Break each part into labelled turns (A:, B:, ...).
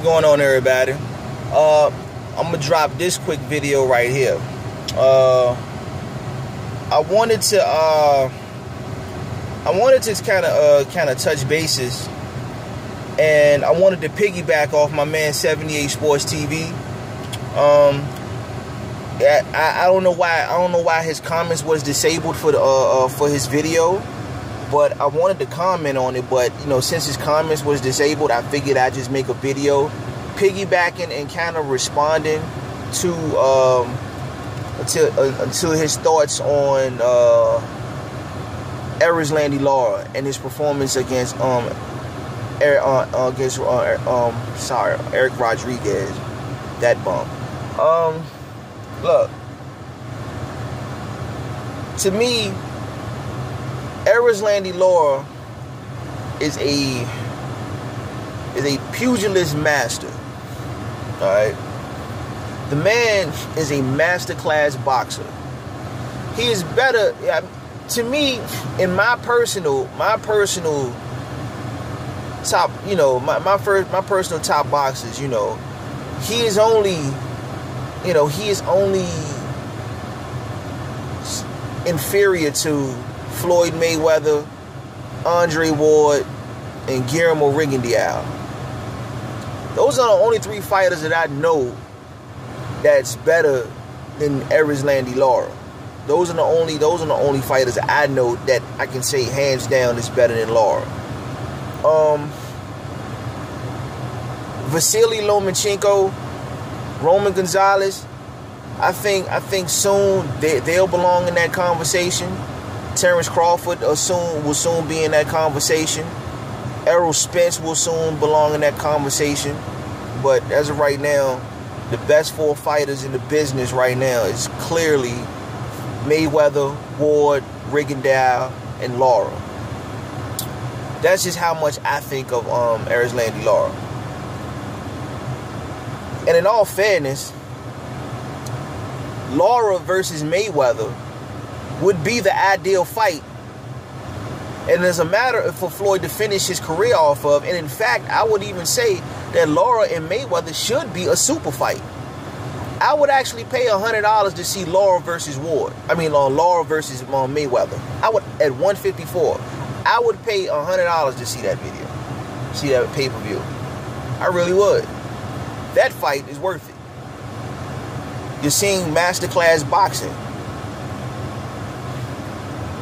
A: going on, everybody? I'm gonna drop this quick video right here. I wanted to kind of touch bases, and I wanted to piggyback off my man 78 Sports TV. I don't know why his comments was disabled for his video, but I wanted to comment on it. But since his comments was disabled, I figured I'd just make a video piggybacking and kind of responding to his thoughts on Erislandy Lara and his performance against Eric Rodriguez, that bump. Look, to me, Erislandy Lara is a pugilist master. All right, the man is a masterclass boxer. He is better, to me, in my personal top, my personal top boxers. He is only inferior to Floyd Mayweather, Andre Ward, and Guillermo Rigondeaux. Those are the only three fighters that I know that's better than Erislandy Lara. Those are the only fighters that I know that I can say hands down is better than Lara. Vasily Lomachenko, Roman Gonzalez, I think soon they'll belong in that conversation. Terrence Crawford will soon be in that conversation. Errol Spence will soon belong in that conversation. But as of right now, the best four fighters in the business right now is clearly Mayweather, Ward, Rigondeaux, and Lara. That's just how much I think of Erislandy Lara. And in all fairness, Lara versus Mayweather would be the ideal fight. And as a matter for Floyd to finish his career off of, and in fact, I would even say that Lara and Mayweather should be a super fight. I would actually pay $100 to see Lara versus Ward. Lara versus Mayweather. I would, at 154, I would pay $100 to see that video, see that pay-per-view. I really would. That fight is worth it. You're seeing masterclass boxing.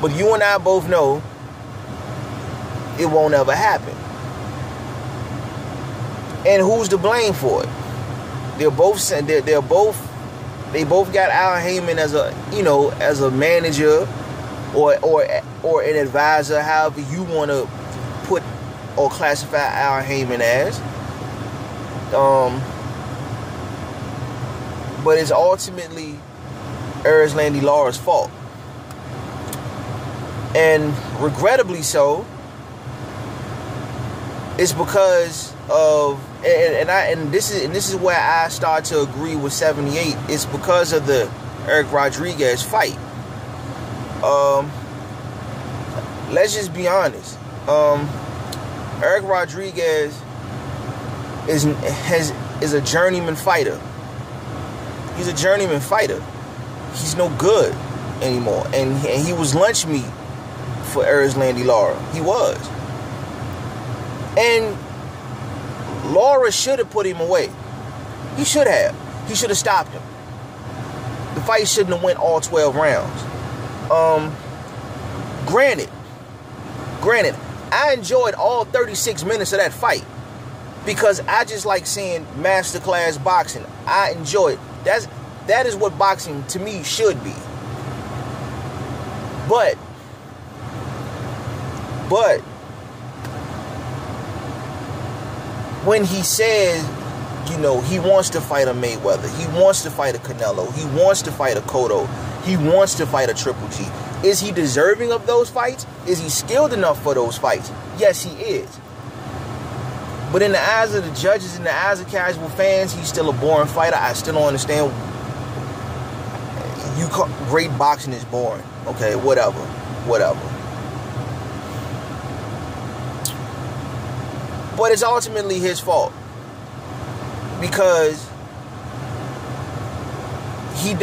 A: But you and I both know it won't ever happen. And who's to blame for it? They both got Al Heyman as a manager or an advisor, however you want to put or classify Al Heyman as. But it's ultimately Erislandy Lara's fault. And regrettably so, it's because of and this is where I start to agree with 78. It's because of the Eric Rodriguez fight. Let's just be honest. Eric Rodriguez is a journeyman fighter. He's a journeyman fighter. He's no good anymore, and he was lunch meat for Erislandy Lara. He was. And Lara should have put him away. He should have. He should have stopped him. The fight shouldn't have went all 12 rounds. Granted, I enjoyed all 36 minutes of that fight because I just like seeing masterclass boxing. I enjoy it. That is what boxing to me should be. But when he says, he wants to fight a Mayweather, he wants to fight a Canelo, he wants to fight a Cotto, he wants to fight a Triple G, is he deserving of those fights? Is he skilled enough for those fights? Yes, he is. But in the eyes of the judges, in the eyes of casual fans, he's still a boring fighter. I still don't understand. Great boxing is boring. Okay, whatever. But it's ultimately his fault. because he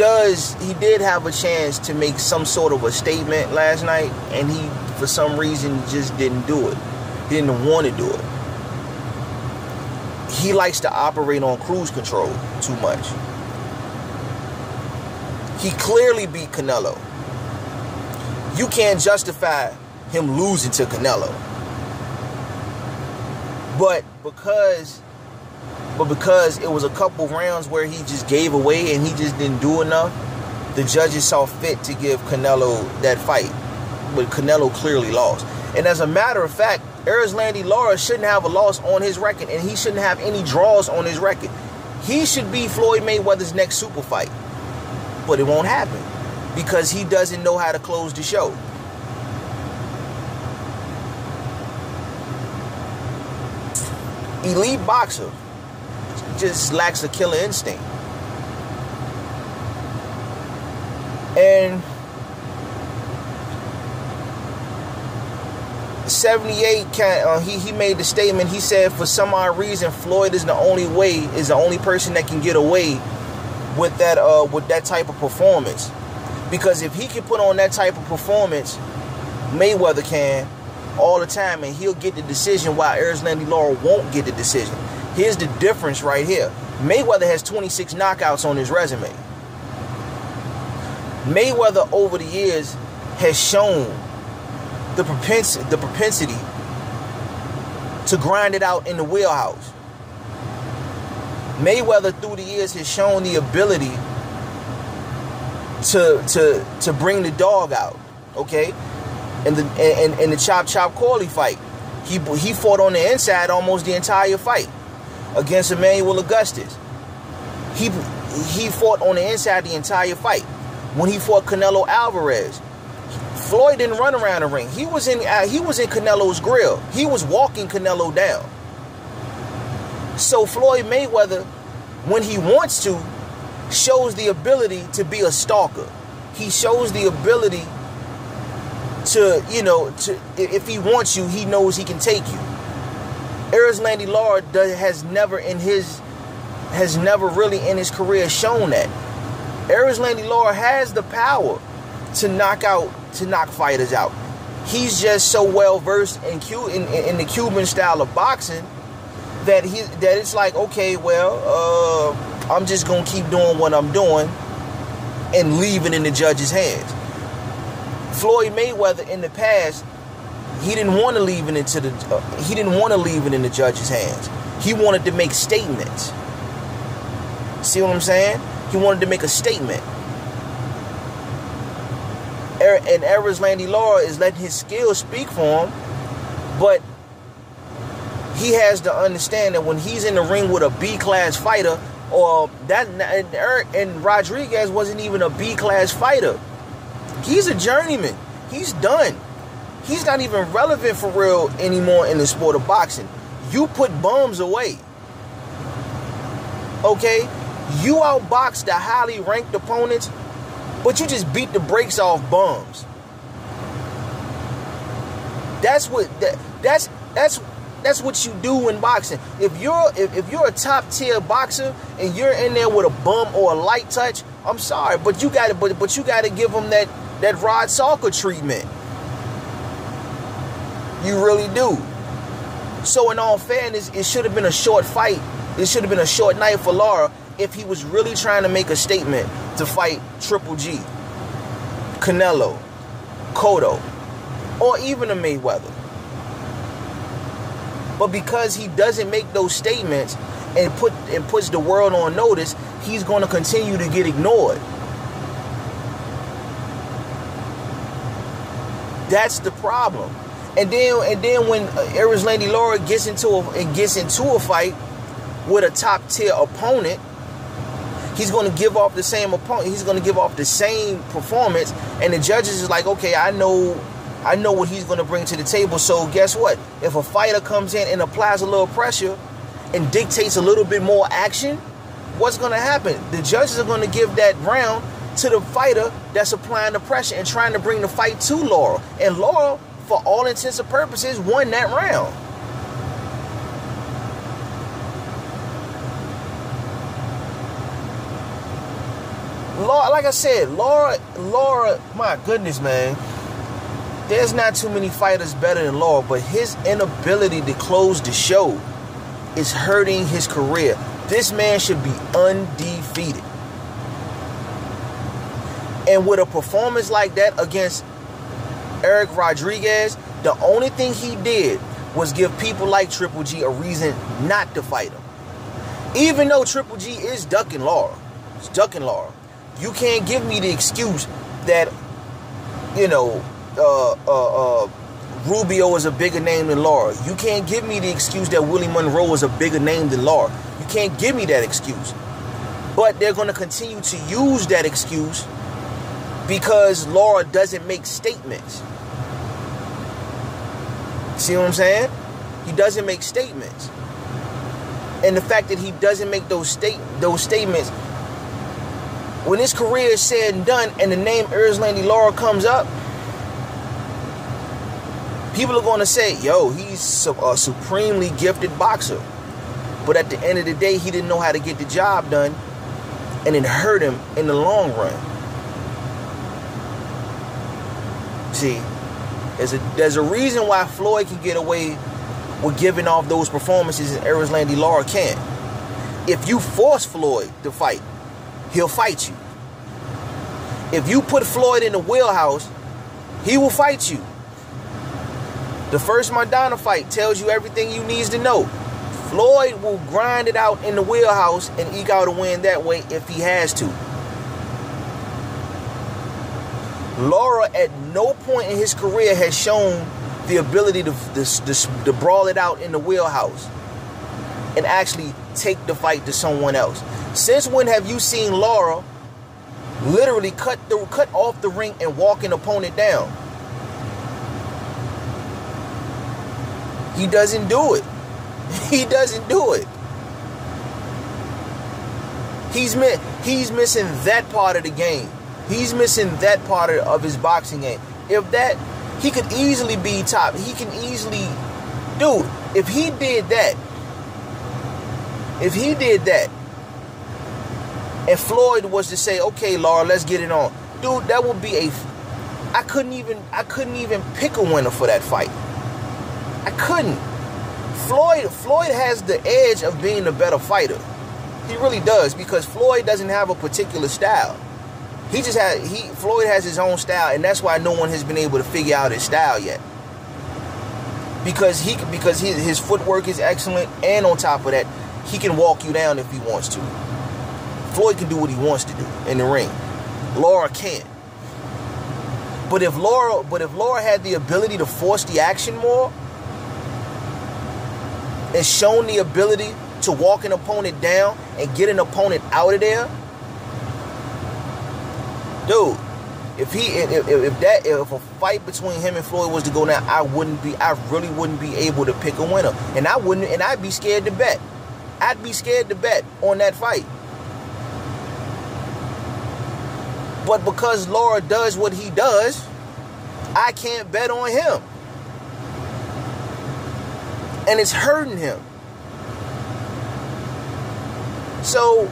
A: did have a chance to make some sort of a statement last night, and he, for some reason, just didn't do it. He didn't want to do it. He likes to operate on cruise control too much. He clearly beat Canelo. You can't justify him losing to Canelo. But because it was a couple rounds where he just gave away and he just didn't do enough, the judges saw fit to give Canelo that fight. But Canelo clearly lost. And as a matter of fact, Erislandy Lara shouldn't have a loss on his record, and he shouldn't have any draws on his record. He should be Floyd Mayweather's next super fight. But it won't happen because he doesn't know how to close the show. Elite boxer just lacks a killer instinct. And 78, he made the statement. He said, for some odd reason, Floyd is the only person that can get away with that type of performance. Because if he can put on that type of performance, Mayweather can all the time, and he'll get the decision while Erislandy Lara won't get the decision. Here's the difference right here. Mayweather has 26 knockouts on his resume. Mayweather over the years has shown the propensity to grind it out in the wheelhouse. Mayweather through the years has shown the ability to bring the dog out, okay? In the Chop Corley fight, he fought on the inside almost the entire fight against Emmanuel Augustus. He fought on the inside the entire fight. When he fought Canelo Alvarez, Floyd didn't run around the ring. He was in Canelo's grill. He was walking Canelo down. So Floyd Mayweather, when he wants to, shows the ability to be a stalker. He shows the ability to, if he wants you, he knows he can take you. Erislandy Lara has never really in his career shown that. Erislandy Lara has the power to knock fighters out. He's just so well versed in the Cuban style of boxing that it's like, okay, well, I'm just gonna keep doing what I'm doing and leave it in the judge's hands. Floyd Mayweather in the past, he didn't want to leave it in the judge's hands. He wanted to make statements. See what I'm saying? He wanted to make a statement. And Erislandy Lara is letting his skills speak for him, but he has to understand that when he's in the ring with a B-class fighter, and Rodriguez wasn't even a B-class fighter. He's a journeyman. He's done. He's not even relevant for real anymore in the sport of boxing. You put bums away. Okay? You outbox the highly ranked opponents, but you just beat the brakes off bums. That's what you do in boxing. If you're a top tier boxer and you're in there with a bum or a light touch, I'm sorry, but you gotta give them that Rod Salker treatment. You really do. So in all fairness, it should have been a short fight. It should have been a short night for Lara if he was really trying to make a statement to fight Triple G, Canelo, Cotto, or even a Mayweather. But because he doesn't make those statements and puts the world on notice, he's going to continue to get ignored. That's the problem. And then when Erislandy Lara gets into a fight with a top tier opponent, he's going to give off the same opponent. He's going to give off the same performance, and the judges is like, okay, I know what he's going to bring to the table. So guess what? If a fighter comes in and applies a little pressure and dictates a little bit more action, what's going to happen? The judges are going to give that round to the fighter that's applying the pressure and trying to bring the fight to Lara. And Lara, for all intents and purposes, won that round. Lara, like I said, Lara, my goodness, man. There's not too many fighters better than Lara, but his inability to close the show is hurting his career. This man should be undefeated. And with a performance like that against Eric Rodriguez, the only thing he did was give people like Triple G a reason not to fight him. Even though Triple G is ducking Lara. It's ducking Lara. You can't give me the excuse that, you know, Rubio is a bigger name than Lara. You can't give me the excuse that Willie Monroe is a bigger name than Lara. You can't give me that excuse. But they're going to continue to use that excuse because Lara doesn't make statements. See what I'm saying? He doesn't make statements. And the fact that he doesn't make those statements, when his career is said and done and the name Erislandy Lara comes up, people are going to say, yo, he's a supremely gifted boxer. But at the end of the day, he didn't know how to get the job done, and it hurt him in the long run. See, there's a reason why Floyd can get away with giving off those performances and Erislandy Lara can't. If you force Floyd to fight, he'll fight you. If you put Floyd in the wheelhouse, he will fight you. The first Maidana fight tells you everything you need to know. Floyd will grind it out in the wheelhouse and eke out a win that way if he has to. Lara at no point in his career has shown the ability to brawl it out in the wheelhouse and actually take the fight to someone else. Since when have you seen Lara literally cut off the ring and walk an opponent down? He doesn't do it. He doesn't do it. He's missing that part of the game. He's missing that part of his boxing game. If that, he could easily be top. He can easily, dude, if he did that, and Floyd was to say, okay, Lara, let's get it on. Dude, that would be I couldn't even pick a winner for that fight. I couldn't. Floyd has the edge of being the better fighter. He really does, because Floyd doesn't have a particular style. Floyd has his own style, and that's why no one has been able to figure out his style yet. Because his footwork is excellent, and on top of that, he can walk you down if he wants to. Floyd can do what he wants to do in the ring. Lara can't. But if Lara had the ability to force the action more, and shown the ability to walk an opponent down and get an opponent out of there, dude, if a fight between him and Floyd was to go down, I really wouldn't be able to pick a winner. And I'd be scared to bet. I'd be scared to bet on that fight. But because Lara does what he does, I can't bet on him. And it's hurting him. So,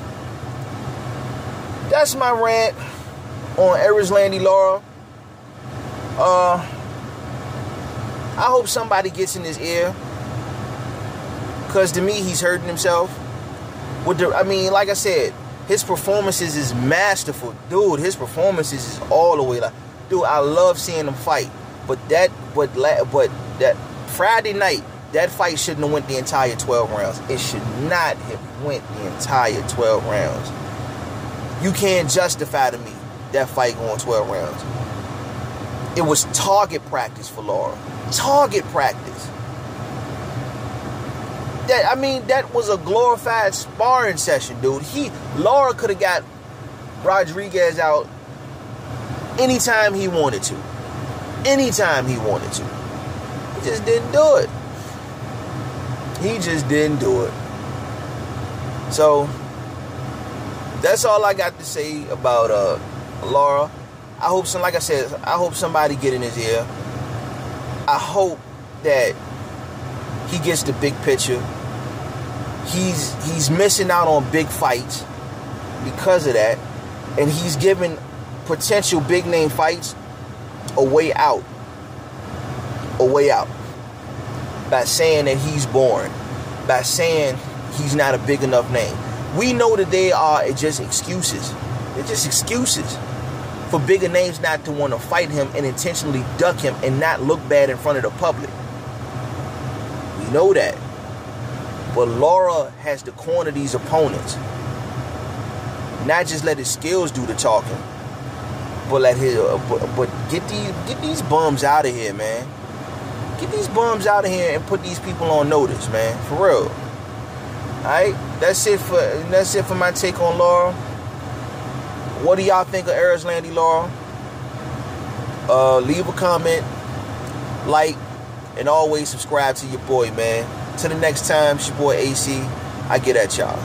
A: that's my rant on Erislandy Lara. I hope somebody gets in his ear, because to me, he's hurting himself. Like I said, his performances is masterful. Dude, his performances is all the way. Dude, I love seeing him fight. But that Friday night, that fight shouldn't have went the entire 12 rounds. It should not have went the entire 12 rounds. You can't justify to me that fight going 12 rounds. It was target practice for Lara. Target practice. That was a glorified sparring session, dude. Lara could have got Rodriguez out anytime he wanted to. Anytime he wanted to. He just didn't do it. He just didn't do it. So, that's all I got to say about Lara. I hope somebody get in his ear. I hope that he gets the big picture. He's missing out on big fights because of that. And he's giving potential big name fights a way out. A way out. By saying that he's boring. By saying he's not a big enough name. We know that they are just excuses. They're just excuses for bigger names not to want to fight him and intentionally duck him and not look bad in front of the public. We know that. But Lara has to corner these opponents. Not just let his skills do the talking, but get these bums out of here, man. Get these bums out of here and put these people on notice, man. For real. Alright? That's it for my take on Lara. What do y'all think of Erislandy Lara? Leave a comment, like, and always subscribe to your boy, man. Till the next time, it's your boy AC. I get at y'all.